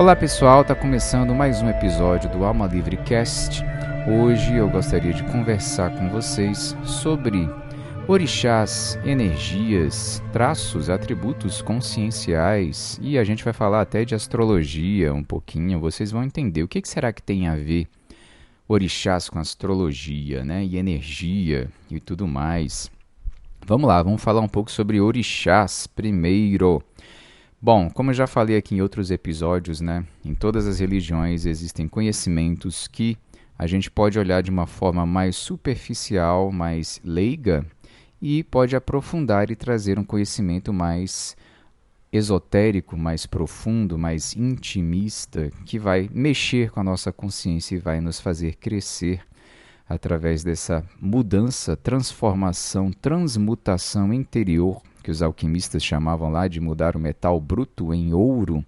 Olá pessoal, está começando mais um episódio do Alma Livre Cast. Hoje eu gostaria de conversar com vocês sobre orixás, energias, traços, atributos conscienciais e a gente vai falar até de astrologia um pouquinho. Vocês vão entender o que será que tem a ver orixás com astrologia, né? E energia e tudo mais. Vamos lá, vamos falar um pouco sobre orixás primeiro. Bom, como eu já falei aqui em outros episódios, né, em todas as religiões existem conhecimentos que a gente pode olhar de uma forma mais superficial, mais leiga, e pode aprofundar e trazer um conhecimento mais esotérico, mais profundo, mais intimista, que vai mexer com a nossa consciência e vai nos fazer crescer através dessa mudança, transformação, transmutação interior, que os alquimistas chamavam lá de mudar o metal bruto em ouro,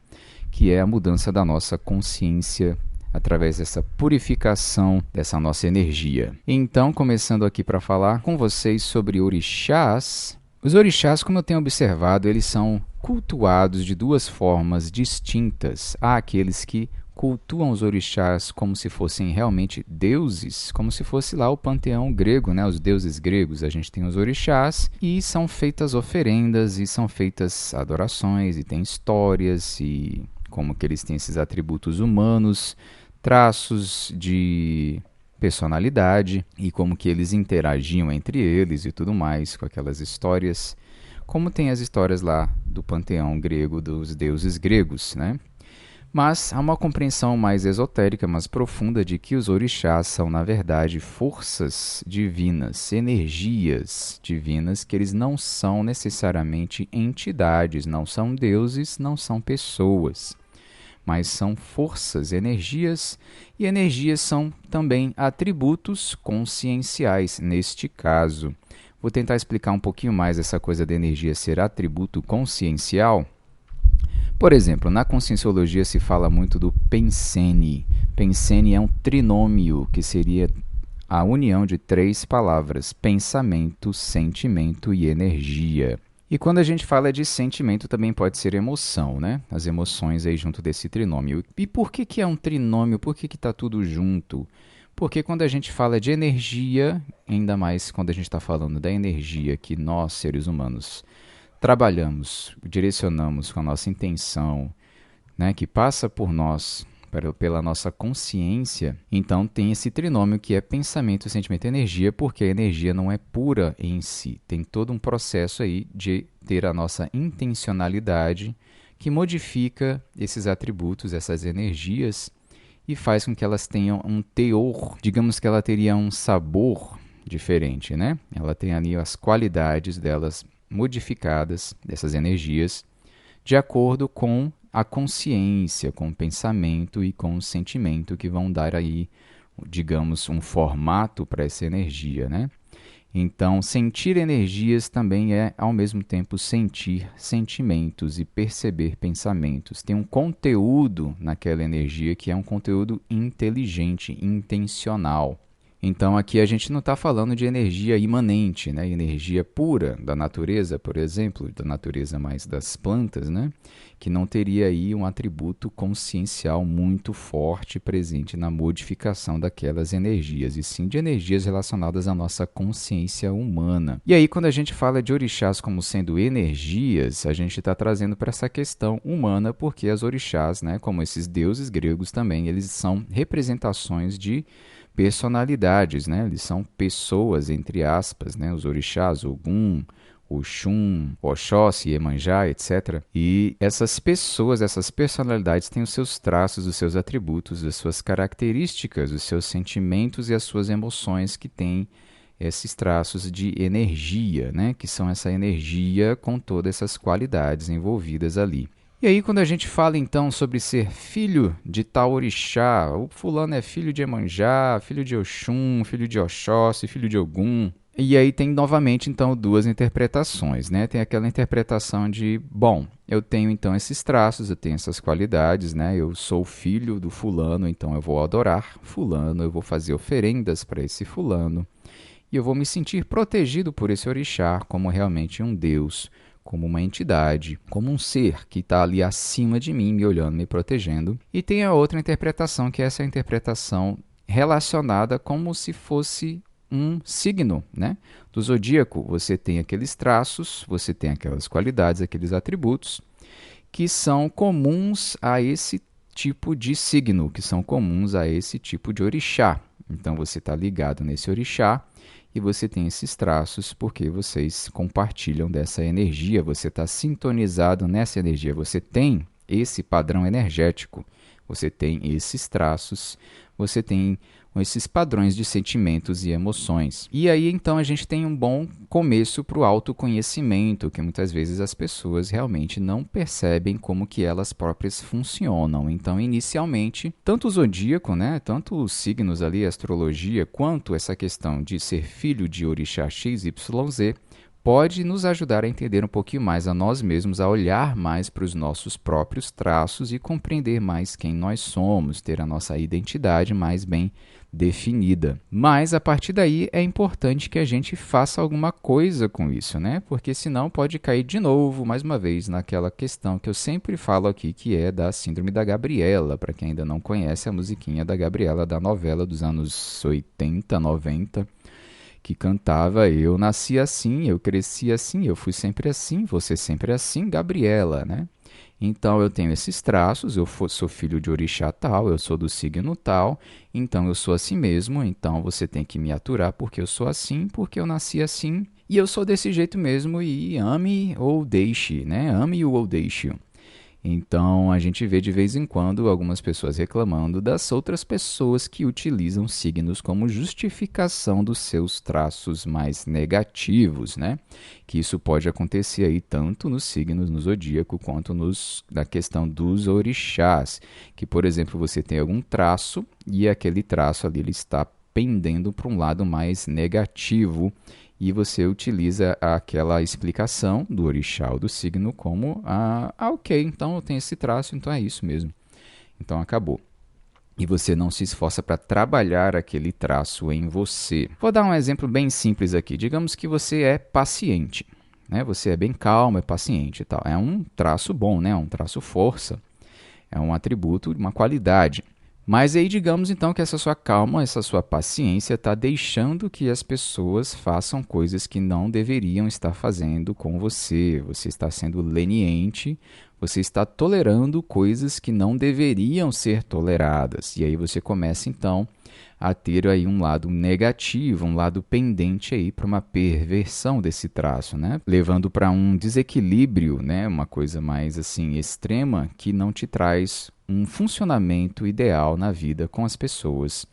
que é a mudança da nossa consciência através dessa purificação dessa nossa energia. Então, começando aqui para falar com vocês sobre orixás. Os orixás, como eu tenho observado, eles são cultuados de duas formas distintas. Há aqueles que cultuam os orixás como se fossem realmente deuses, como se fosse lá o panteão grego, né? Os deuses gregos. A gente tem os orixás e são feitas oferendas e são feitas adorações e tem histórias e como que eles têm esses atributos humanos, traços de personalidade e como que eles interagiam entre eles e tudo mais com aquelas histórias, como tem as histórias lá do panteão grego dos deuses gregos, né? Mas há uma compreensão mais esotérica, mais profunda de que os orixás são, na verdade, forças divinas, energias divinas, que eles não são necessariamente entidades, não são deuses, não são pessoas, mas são forças, energias, e energias são também atributos conscienciais, neste caso. Vou tentar explicar um pouquinho mais essa coisa da energia ser atributo consciencial. Por exemplo, na Conscienciologia se fala muito do pensene. Pensene é um trinômio, que seria a união de três palavras: pensamento, sentimento e energia. E quando a gente fala de sentimento, também pode ser emoção, né? As emoções aí junto desse trinômio. E por que é um trinômio? Por que está tudo junto? Porque quando a gente fala de energia, ainda mais quando a gente está falando da energia que nós, seres humanos, trabalhamos, direcionamos com a nossa intenção, né, que passa por nós, pela nossa consciência, então tem esse trinômio que é pensamento, sentimento e energia, porque a energia não é pura em si. Tem todo um processo aí de ter a nossa intencionalidade que modifica esses atributos, essas energias, e faz com que elas tenham um teor, digamos que ela teria um sabor diferente, né? Ela tem ali as qualidades delas modificadas, dessas energias, de acordo com a consciência, com o pensamento e com o sentimento que vão dar aí, digamos, um formato para essa energia, né? Então, sentir energias também é, ao mesmo tempo, sentir sentimentos e perceber pensamentos. Tem um conteúdo naquela energia que é um conteúdo inteligente, intencional. Então, aqui a gente não está falando de energia imanente, né? Energia pura da natureza, por exemplo, da natureza mais das plantas, né? Que não teria aí um atributo consciencial muito forte presente na modificação daquelas energias, e sim de energias relacionadas à nossa consciência humana. E aí, quando a gente fala de orixás como sendo energias, a gente está trazendo para essa questão humana, porque as orixás, né, como esses deuses gregos também, eles são representações de personalidades, né? Eles são pessoas, entre aspas, né? Os orixás, Ogum, Oxum, Oxóssi, Iemanjá, etc. E essas pessoas, essas personalidades têm os seus traços, os seus atributos, as suas características, os seus sentimentos e as suas emoções que têm esses traços de energia, né? Que são essa energia com todas essas qualidades envolvidas ali. E aí, quando a gente fala, então, sobre ser filho de tal orixá, o fulano é filho de Iemanjá, filho de Oxum, filho de Oxóssi, filho de Ogum. E aí tem, novamente, então, duas interpretações, né? Tem aquela interpretação de, bom, eu tenho, então, esses traços, eu tenho essas qualidades, né? Eu sou filho do fulano, então eu vou adorar fulano, eu vou fazer oferendas para esse fulano, e eu vou me sentir protegido por esse orixá como realmente um deus, como uma entidade, como um ser que está ali acima de mim, me olhando, me protegendo. E tem a outra interpretação, que é essa interpretação relacionada como se fosse um signo, né? Do zodíaco. Você tem aqueles traços, você tem aquelas qualidades, aqueles atributos que são comuns a esse tipo de signo, que são comuns a esse tipo de orixá. Então você está ligado nesse orixá e você tem esses traços porque vocês compartilham dessa energia, você está sintonizado nessa energia, você tem esse padrão energético, você tem esses traços, você tem esses padrões de sentimentos e emoções. E aí, então, a gente tem um bom começo para o autoconhecimento, que muitas vezes as pessoas realmente não percebem como que elas próprias funcionam. Então, inicialmente, tanto o zodíaco, né, tanto os signos ali, a astrologia, quanto essa questão de ser filho de orixá XYZ, pode nos ajudar a entender um pouquinho mais a nós mesmos, a olhar mais para os nossos próprios traços e compreender mais quem nós somos, ter a nossa identidade mais bem definida. Mas, a partir daí, é importante que a gente faça alguma coisa com isso, né? Porque senão pode cair de novo, mais uma vez, naquela questão que eu sempre falo aqui, que é da Síndrome da Gabriela, para quem ainda não conhece a musiquinha da Gabriela, da novela dos anos 80, 90, que cantava: eu nasci assim, eu cresci assim, eu fui sempre assim, você sempre assim, Gabriela, né? Então eu tenho esses traços, sou filho de orixá tal, eu sou do signo tal, então eu sou assim mesmo, então você tem que me aturar porque eu sou assim, porque eu nasci assim, e eu sou desse jeito mesmo, e ame ou deixe, né? Ame-o ou deixe-o. Então, a gente vê de vez em quando algumas pessoas reclamando das outras pessoas que utilizam signos como justificação dos seus traços mais negativos, né? Que isso pode acontecer aí tanto nos signos, no zodíaco, quanto na questão dos orixás. Que, por exemplo, você tem algum traço e aquele traço ali ele está pendendo para um lado mais negativo, e você utiliza aquela explicação do orixá ou do signo como ok, então eu tenho esse traço, então é isso mesmo. Então acabou. E você não se esforça para trabalhar aquele traço em você. Vou dar um exemplo bem simples aqui. Digamos que você é paciente, né? Você é bem calmo, é paciente e tal. É um traço bom, né? É um traço força. É um atributo, uma qualidade. Mas aí digamos então que essa sua calma, essa sua paciência está deixando que as pessoas façam coisas que não deveriam estar fazendo com você. Você está sendo leniente, você está tolerando coisas que não deveriam ser toleradas. E aí você começa então a ter aí um lado negativo, um lado pendente aí para uma perversão desse traço, né? Levando para um desequilíbrio, né? Uma coisa mais assim extrema que não te traz um funcionamento ideal na vida com as pessoas,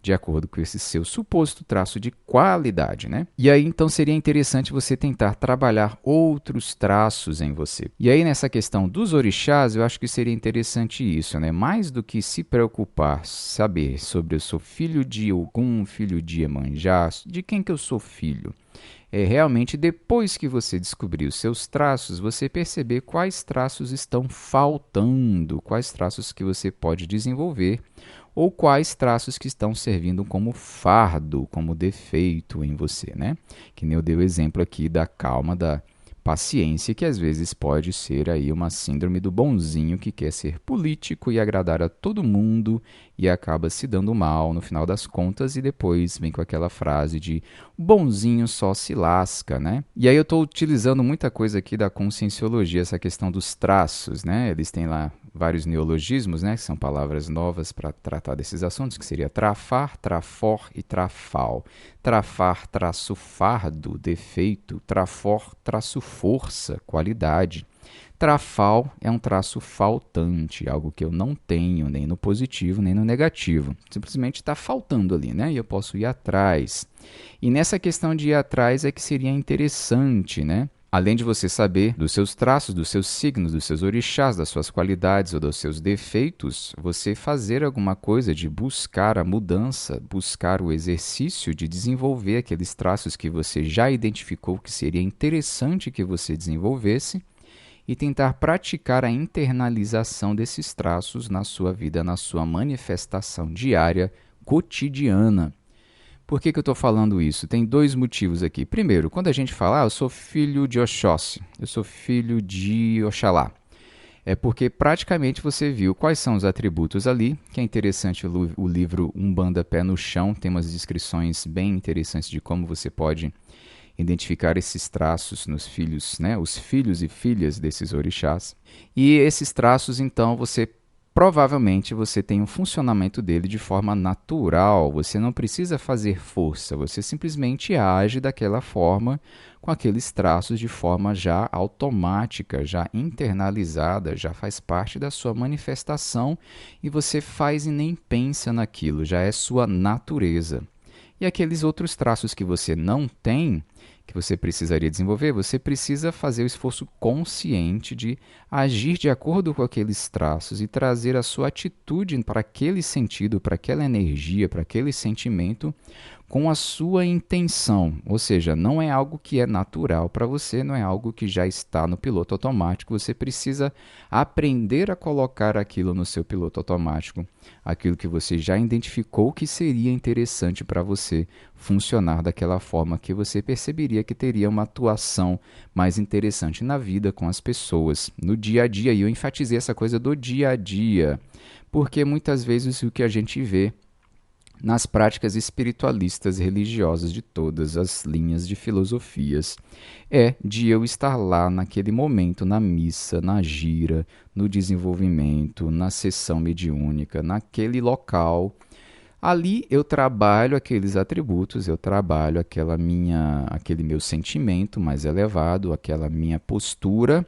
de acordo com esse seu suposto traço de qualidade, né? E aí, então, seria interessante você tentar trabalhar outros traços em você. E aí, nessa questão dos orixás, eu acho que seria interessante isso, né? Mais do que se preocupar, saber sobre eu sou filho de Ogum, filho de Iemanjá, de quem que eu sou filho. É realmente depois que você descobrir os seus traços, você perceber quais traços estão faltando, quais traços que você pode desenvolver, ou quais traços que estão servindo como fardo, como defeito em você, né? Que nem eu dei o exemplo aqui da calma, da paciência, que às vezes pode ser aí uma síndrome do bonzinho que quer ser político e agradar a todo mundo e acaba se dando mal no final das contas, e depois vem com aquela frase de o bonzinho só se lasca, né? E aí eu estou utilizando muita coisa aqui da conscienciologia, essa questão dos traços, né? Eles têm lá vários neologismos, né? Que são palavras novas para tratar desses assuntos, que seria trafar, trafor e trafal. Trafar, traço fardo, defeito. Trafor, traço força, qualidade. Trafal é um traço faltante, algo que eu não tenho, nem no positivo, nem no negativo. Simplesmente está faltando ali, né? E eu posso ir atrás. E nessa questão de ir atrás é que seria interessante, né? Além de você saber dos seus traços, dos seus signos, dos seus orixás, das suas qualidades ou dos seus defeitos, você fazer alguma coisa de buscar a mudança, buscar o exercício de desenvolver aqueles traços que você já identificou que seria interessante que você desenvolvesse, e tentar praticar a internalização desses traços na sua vida, na sua manifestação diária, cotidiana. Por que eu estou falando isso? Tem dois motivos aqui. Primeiro, quando a gente fala, eu sou filho de Oxóssi, eu sou filho de Oxalá, é porque praticamente você viu quais são os atributos ali, que é interessante o livro Umbanda Pé no Chão, tem umas descrições bem interessantes de como você pode identificar esses traços nos filhos, né, os filhos e filhas desses orixás. E esses traços, então, provavelmente você tem um funcionamento dele de forma natural, você não precisa fazer força, você simplesmente age daquela forma, com aqueles traços de forma já automática, já internalizada, já faz parte da sua manifestação e você faz e nem pensa naquilo, já é sua natureza. E aqueles outros traços que você não tem, que você precisaria desenvolver, você precisa fazer o esforço consciente de agir de acordo com aqueles traços e trazer a sua atitude para aquele sentido, para aquela energia, para aquele sentimento, com a sua intenção. Ou seja, não é algo que é natural para você, não é algo que já está no piloto automático, você precisa aprender a colocar aquilo no seu piloto automático, aquilo que você já identificou que seria interessante para você funcionar daquela forma que você perceberia que teria uma atuação mais interessante na vida com as pessoas, no dia a dia. E eu enfatizei essa coisa do dia a dia, porque muitas vezes o que a gente vê nas práticas espiritualistas religiosas de todas as linhas de filosofias é de eu estar lá naquele momento, na missa, na gira, no desenvolvimento, na sessão mediúnica, naquele local. Ali eu trabalho aqueles atributos, eu trabalho aquele meu sentimento mais elevado, aquela minha postura.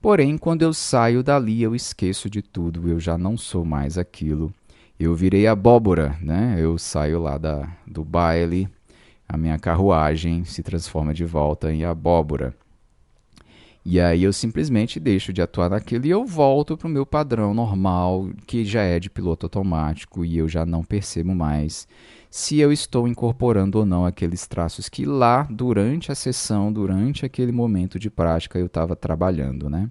Porém, quando eu saio dali, eu esqueço de tudo, eu já não sou mais aquilo. Eu virei abóbora, né? Eu saio lá do baile, a minha carruagem se transforma de volta em abóbora. E aí eu simplesmente deixo de atuar naquilo e eu volto para o meu padrão normal, que já é de piloto automático, e eu já não percebo mais se eu estou incorporando ou não aqueles traços que lá, durante a sessão, durante aquele momento de prática, eu estava trabalhando, né?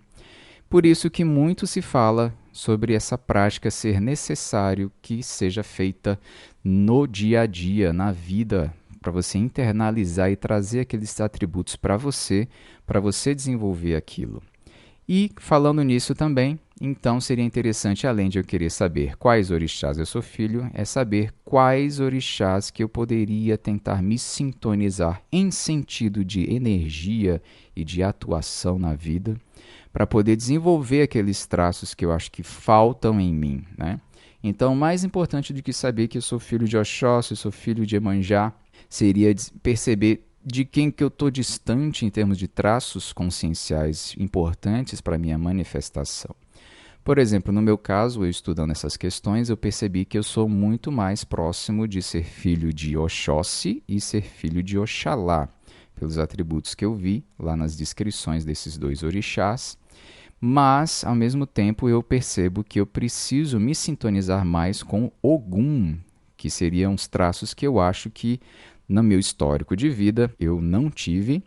Por isso que muito se fala sobre essa prática ser necessário que seja feita no dia a dia, na vida, para você internalizar e trazer aqueles atributos para você desenvolver aquilo. E falando nisso também, então seria interessante, além de eu querer saber quais orixás eu sou filho, é saber quais orixás que eu poderia tentar me sintonizar em sentido de energia e de atuação na vida, para poder desenvolver aqueles traços que eu acho que faltam em mim, né? Então, mais importante do que saber que eu sou filho de Oxóssi, eu sou filho de Iemanjá, seria perceber de quem que eu estou distante em termos de traços conscienciais importantes para a minha manifestação. Por exemplo, no meu caso, eu estudando essas questões, eu percebi que eu sou muito mais próximo de ser filho de Oxóssi e ser filho de Oxalá, pelos atributos que eu vi lá nas descrições desses dois orixás. Mas, ao mesmo tempo, eu percebo que eu preciso me sintonizar mais com Ogum, que seriam os traços que eu acho que, no meu histórico de vida, eu não tive.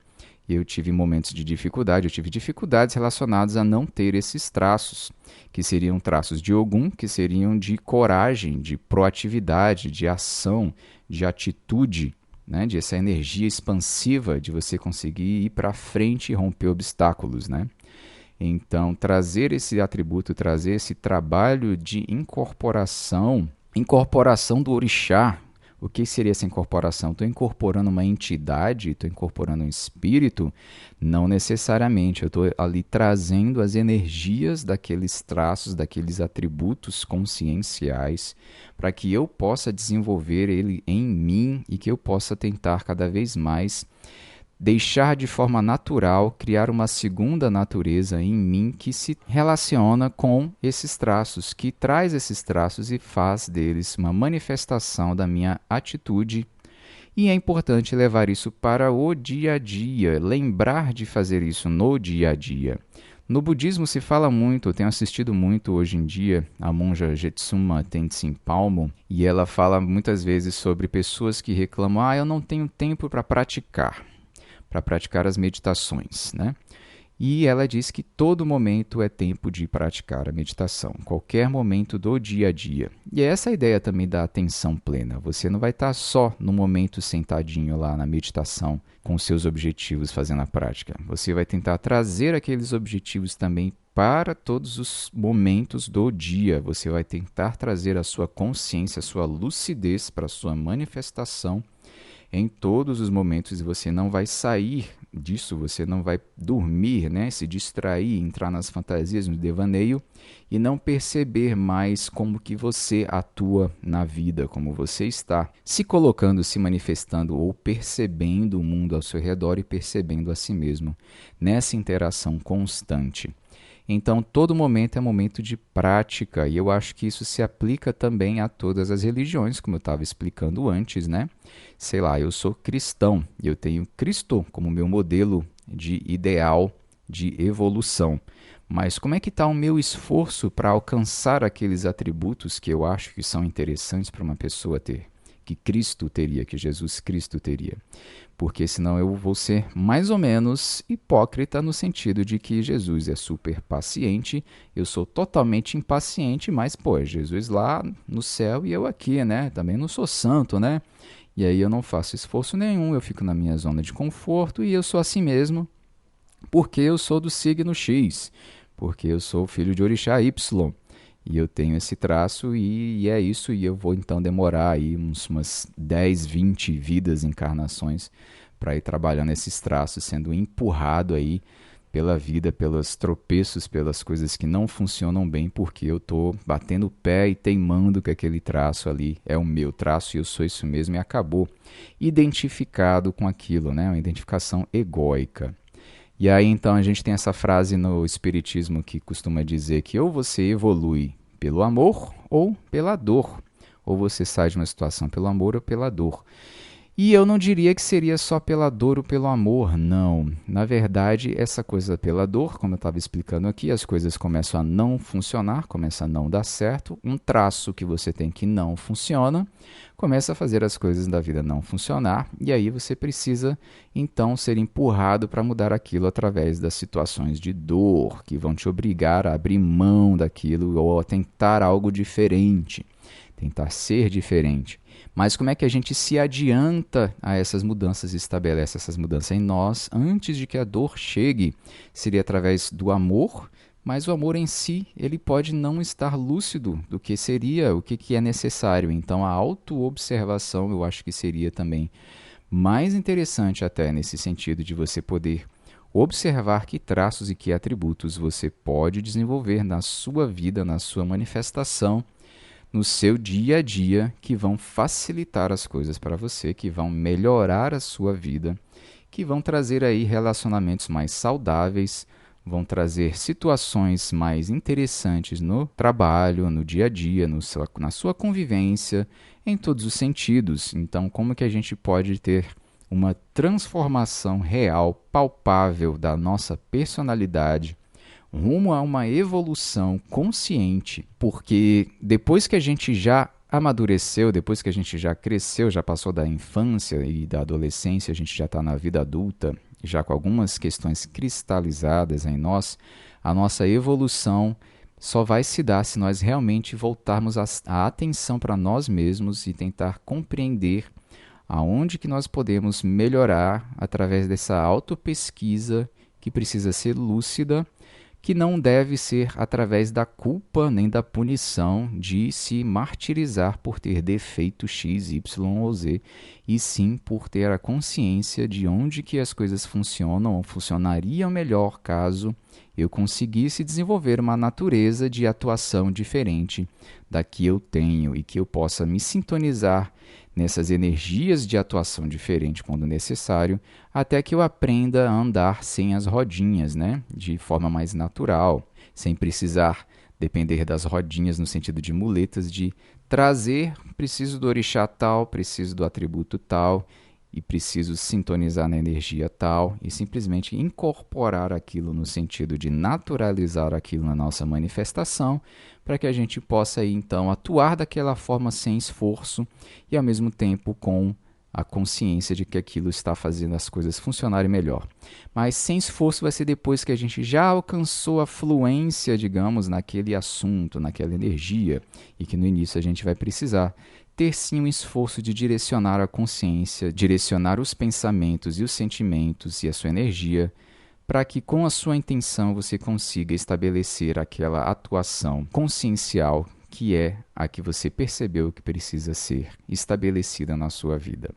Eu tive momentos de dificuldade, eu tive dificuldades relacionadas a não ter esses traços, que seriam traços de Ogum, que seriam de coragem, de proatividade, de ação, de atitude, né? De essa energia expansiva de você conseguir ir para frente e romper obstáculos, né? Então, trazer esse atributo, trazer esse trabalho de incorporação do orixá. O que seria essa incorporação? Estou incorporando uma entidade? Estou incorporando um espírito? Não necessariamente. Eu estou ali trazendo as energias daqueles traços, daqueles atributos conscienciais, para que eu possa desenvolver ele em mim e que eu possa tentar cada vez mais deixar de forma natural, criar uma segunda natureza em mim que se relaciona com esses traços, que traz esses traços e faz deles uma manifestação da minha atitude. E é importante levar isso para o dia a dia, lembrar de fazer isso no dia a dia. No budismo se fala muito, eu tenho assistido muito hoje em dia, a monja Jetsuma Tenzin Palmo, e ela fala muitas vezes sobre pessoas que reclamam: eu não tenho tempo para praticar as meditações, né? E ela diz que todo momento é tempo de praticar a meditação, qualquer momento do dia a dia. E é essa a ideia também da atenção plena. Você não vai estar só no momento sentadinho lá na meditação com seus objetivos fazendo a prática. Você vai tentar trazer aqueles objetivos também para todos os momentos do dia. Você vai tentar trazer a sua consciência, a sua lucidez para a sua manifestação em todos os momentos, e você não vai sair disso, você não vai dormir, né? Se distrair, entrar nas fantasias, no devaneio e não perceber mais como que você atua na vida, como você está se colocando, se manifestando ou percebendo o mundo ao seu redor e percebendo a si mesmo nessa interação constante. Então, todo momento é momento de prática, e eu acho que isso se aplica também a todas as religiões, como eu estava explicando antes, né? Sei lá, eu sou cristão e eu tenho Cristo como meu modelo de ideal de evolução. Mas como é que está o meu esforço para alcançar aqueles atributos que eu acho que são interessantes para uma pessoa ter? Que Cristo teria, que Jesus Cristo teria. Porque senão eu vou ser mais ou menos hipócrita no sentido de que Jesus é super paciente, eu sou totalmente impaciente, mas pô, Jesus lá no céu e eu aqui, né? Também não sou santo, né? E aí eu não faço esforço nenhum, eu fico na minha zona de conforto e eu sou assim mesmo, porque eu sou do signo X, porque eu sou filho de orixá Y. E eu tenho esse traço e é isso, e eu vou então demorar aí umas 10, 20 vidas, encarnações, para ir trabalhando esses traços, sendo empurrado aí pela vida, pelos tropeços, pelas coisas que não funcionam bem, porque eu estou batendo o pé e teimando que aquele traço ali é o meu traço e eu sou isso mesmo, e acabou identificado com aquilo, né? Uma identificação egóica. E aí então a gente tem essa frase no Espiritismo que costuma dizer que ou você evolui pelo amor ou pela dor, ou você sai de uma situação pelo amor ou pela dor. E eu não diria que seria só pela dor ou pelo amor, não. Na verdade, essa coisa pela dor, como eu estava explicando aqui, as coisas começam a não funcionar, começam a não dar certo. Um traço que você tem que não funciona, começa a fazer as coisas da vida não funcionar. E aí você precisa, então, ser empurrado para mudar aquilo através das situações de dor, que vão te obrigar a abrir mão daquilo ou a tentar algo diferente, tentar ser diferente. Mas como é que a gente se adianta a essas mudanças e estabelece essas mudanças em nós antes de que a dor chegue? Seria através do amor, mas o amor em si, ele pode não estar lúcido do que seria, o que é necessário. Então a autoobservação eu acho que seria também mais interessante até nesse sentido de você poder observar que traços e que atributos você pode desenvolver na sua vida, na sua manifestação, no seu dia a dia, que vão facilitar as coisas para você, que vão melhorar a sua vida, que vão trazer aí relacionamentos mais saudáveis, vão trazer situações mais interessantes no trabalho, no dia a dia, na sua convivência, em todos os sentidos. Então, como que a gente pode ter uma transformação real, palpável da nossa personalidade, rumo a uma evolução consciente, porque depois que a gente já amadureceu, depois que a gente já cresceu, já passou da infância e da adolescência, a gente já está na vida adulta, já com algumas questões cristalizadas em nós, a nossa evolução só vai se dar se nós realmente voltarmos a atenção para nós mesmos e tentar compreender aonde que nós podemos melhorar através dessa autopesquisa que precisa ser lúcida, que não deve ser através da culpa nem da punição de se martirizar por ter defeito X, Y ou Z, e sim por ter a consciência de onde que as coisas funcionam ou funcionariam melhor caso eu conseguisse desenvolver uma natureza de atuação diferente da que eu tenho e que eu possa me sintonizar nessas energias de atuação diferente quando necessário, até que eu aprenda a andar sem as rodinhas, né? De forma mais natural, sem precisar depender das rodinhas no sentido de muletas, de trazer, preciso do orixá tal, preciso do atributo tal, e preciso sintonizar na energia tal, e simplesmente incorporar aquilo no sentido de naturalizar aquilo na nossa manifestação, para que a gente possa aí, então atuar daquela forma sem esforço e ao mesmo tempo com a consciência de que aquilo está fazendo as coisas funcionarem melhor. Mas sem esforço vai ser depois que a gente já alcançou a fluência, digamos, naquele assunto, naquela energia, e que no início a gente vai precisar ter sim um esforço de direcionar a consciência, direcionar os pensamentos e os sentimentos e a sua energia, para que com a sua intenção você consiga estabelecer aquela atuação consciencial que é a que você percebeu que precisa ser estabelecida na sua vida.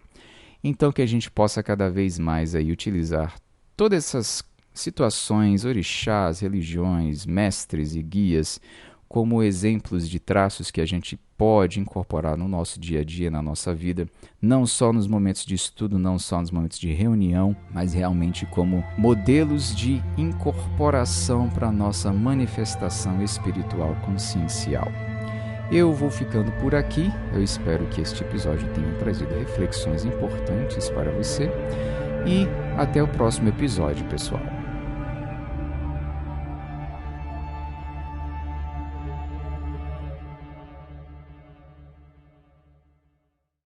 Então que a gente possa cada vez mais aí utilizar todas essas situações, orixás, religiões, mestres e guias, como exemplos de traços que a gente pode incorporar no nosso dia a dia, na nossa vida, não só nos momentos de estudo, não só nos momentos de reunião, mas realmente como modelos de incorporação para a nossa manifestação espiritual consciencial. Eu vou ficando por aqui, eu espero que este episódio tenha trazido reflexões importantes para você e até o próximo episódio, pessoal.